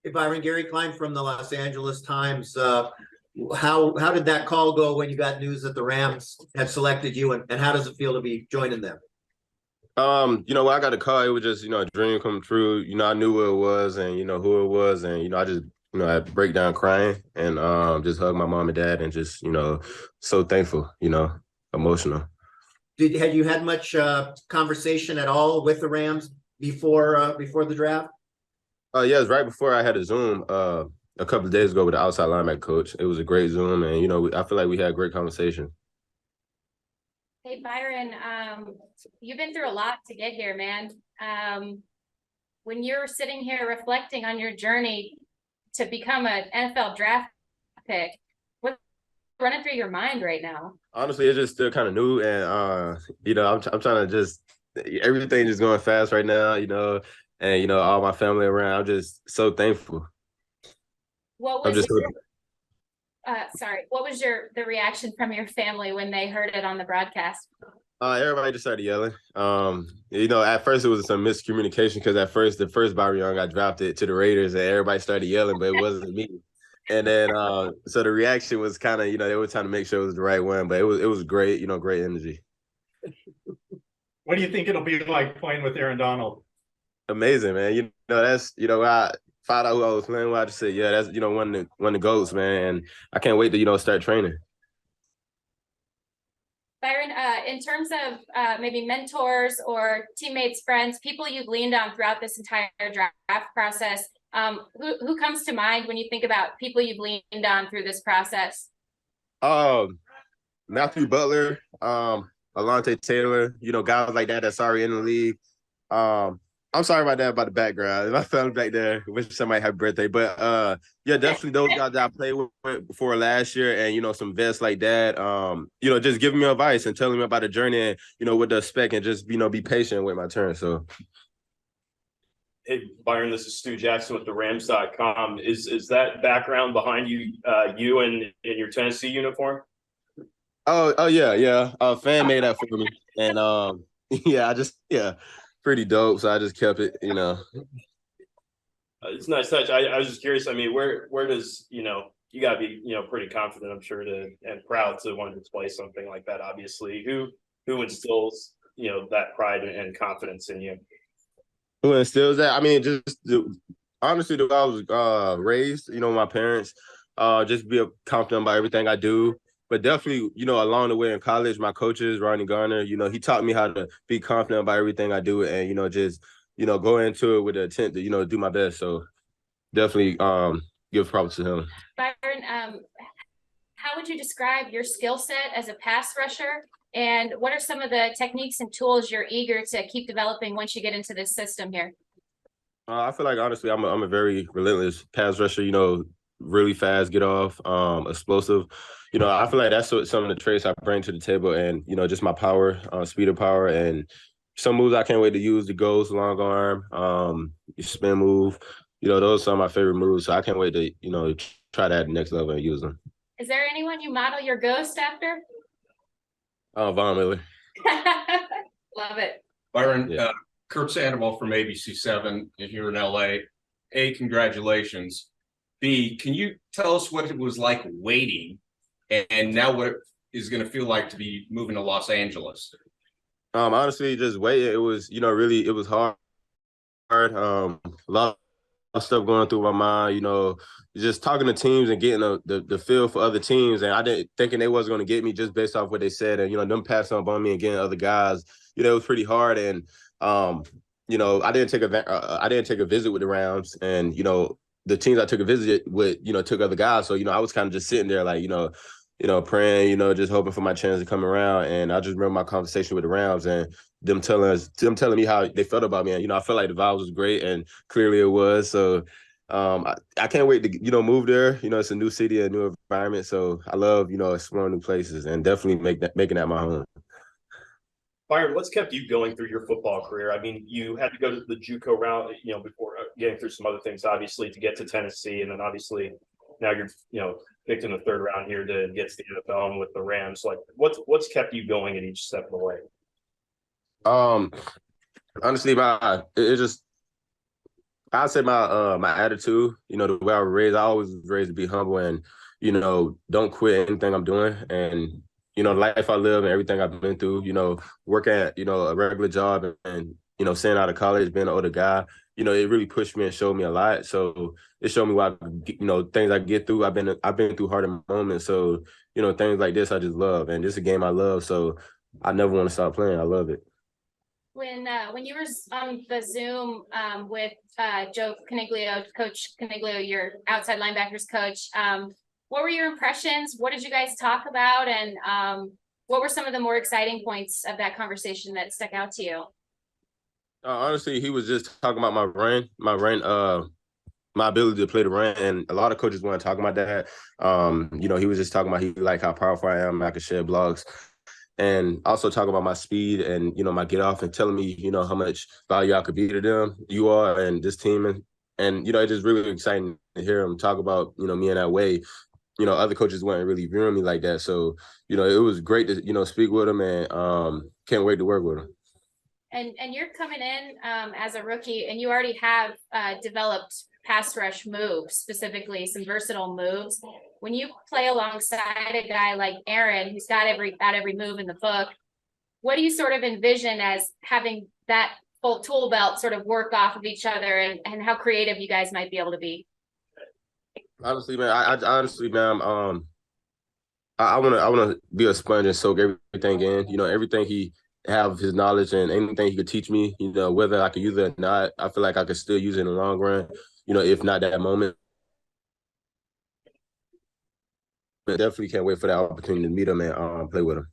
Hey, Byron, Gary Klein from the Los Angeles Times. How did that call go when you got news that the Rams had selected you, and how does it feel to be joining them? When I got a call, it was just, a dream come true. I knew what it was and, who it was. And, I just, I had to break down crying and just hug my mom and dad and just, so thankful, emotional. Had you had much conversation at all with the Rams before the draft? Yeah, it was right before I had a Zoom a couple of days ago with the outside linebacker coach. It was a great Zoom and, I feel like we had a great conversation. Hey, Byron, you've been through a lot to get here, man. When you're sitting here reflecting on your journey to become an NFL draft pick, what's running through your mind right now? Honestly, it's just still kind of new. And, I'm trying to just everything just going fast right now, and, all my family around. I'm just so thankful. What was the reaction from your family when they heard it on the broadcast? Everybody just started yelling. At first it was some miscommunication because the first Byron Young got drafted to the Raiders and everybody started yelling, but it wasn't me. And then so the reaction was kind of, they were trying to make sure it was the right one, but it was great, great energy. What do you think it'll be like playing with Aaron Donald? Amazing, man. That's I found out who I was playing with. I just said, yeah, that's one of the GOATs, man. And I can't wait to start training. Byron, in terms of maybe mentors or teammates, friends, people you've leaned on throughout this entire draft process, who comes to mind when you think about people you've leaned on through this process? Matthew Butler, Alontae Taylor, guys like that that's already in the league. I'm sorry about that, about the background. My family back there wish somebody happy birthday. But yeah, definitely those guys that I played with before last year and, some vets like that, just giving me advice and telling me about the journey and, what to expect and just, be patient with my turn. So. Hey, Byron, this is Stu Jackson with the Rams.com. Is that background behind you, you in your Tennessee uniform? Oh yeah. A fan made that for me. And yeah. Pretty dope, so I just kept it, It's a nice touch. I was just curious. I mean, where does you got to be pretty confident, I'm sure, and proud to want to display something like that. Obviously, who instills that pride and confidence in you? Who instills that? I mean, honestly, the way I was raised, my parents, just be confident about everything I do. But definitely, along the way in college, my coaches, Ronnie Garner, he taught me how to be confident about everything I do and, just, go into it with the intent to, do my best. So definitely give props to him. Byron, how would you describe your skill set as a pass rusher? And what are some of the techniques and tools you're eager to keep developing once you get into this system here? I feel like, honestly, I'm a very relentless pass rusher, really fast, get off, explosive. I feel like that's some of the traits I bring to the table and, just my power, speed of power and some moves I can't wait to use, the ghost, long arm, spin move. Those are some of my favorite moves. So I can't wait to, try that at the next level and use them. Is there anyone you model your ghost after? Von Miller. Love it. Byron, yeah. Kurt Sandoval from ABC7 here in LA. A, congratulations. B, can you tell us what it was like waiting and now what it is going to feel like to be moving to Los Angeles? Honestly, just waiting. It was, really, it was hard. A lot of stuff going through my mind, just talking to teams and getting the feel for other teams. And I didn't thinking they wasn't going to get me just based off what they said. And, them passing up on me and getting other guys, it was pretty hard. And, I didn't take a visit with the Rams and, the teams I took a visit with, took other guys. So, I was kind of just sitting there like, praying, just hoping for my chance to come around. And I just remember my conversation with the Rams and them telling me how they felt about me. And, I felt like the vibe was great and clearly it was. So I can't wait to, move there. It's a new city, a new environment. So I love, exploring new places and definitely making that my home. Byron, what's kept you going through your football career? I mean, you had to go to the JUCO route, before getting through some other things, obviously, to get to Tennessee. And then obviously now you're, picked in the third round here to get to the NFL and with the Rams. Like, what's kept you going at each step of the way? Honestly, it just I'd say my attitude, you know, the way I was raised, I always was raised to be humble and, you know, don't quit anything I'm doing. And, you know, the life I live and everything I've been through, you know, work at, you know, a regular job and you know, staying out of college, being an older guy, you know, it really pushed me and showed me a lot. So it showed me what, you know, things I get through. I've been through harder moments. So, you know, things like this I just love. And this is a game I love. So I never want to stop playing. I love it. When you were on the Zoom with Joe Coniglio, Coach Coniglio, your outside linebackers coach, what were your impressions? What did you guys talk about? And what were some of the more exciting points of that conversation that stuck out to you? Honestly, he was just talking about my ability to play the run, and a lot of coaches want to talk about that. You know, he was just talking about he like how powerful I am. I could shed blocks, and also talking about my speed and you know my get off, and telling me you know how much value I could be to them, you are, and this team, and you know it's just really exciting to hear him talk about you know me in that way. You know, other coaches weren't really viewing me like that, so you know it was great to you know speak with him, and can't wait to work with him. And you're coming in as a rookie, and you already have developed pass rush moves, specifically some versatile moves. When you play alongside a guy like Aaron, who's got every move in the book, what do you sort of envision as having that full tool belt sort of work off of each other, and how creative you guys might be able to be? Honestly, man, I honestly, man, I wanna be a sponge and soak everything in. You know, everything he have his knowledge and anything he could teach me. You know, whether I could use it or not, I feel like I could still use it in the long run. You know, if not that moment, but definitely can't wait for that opportunity to meet him and play with him.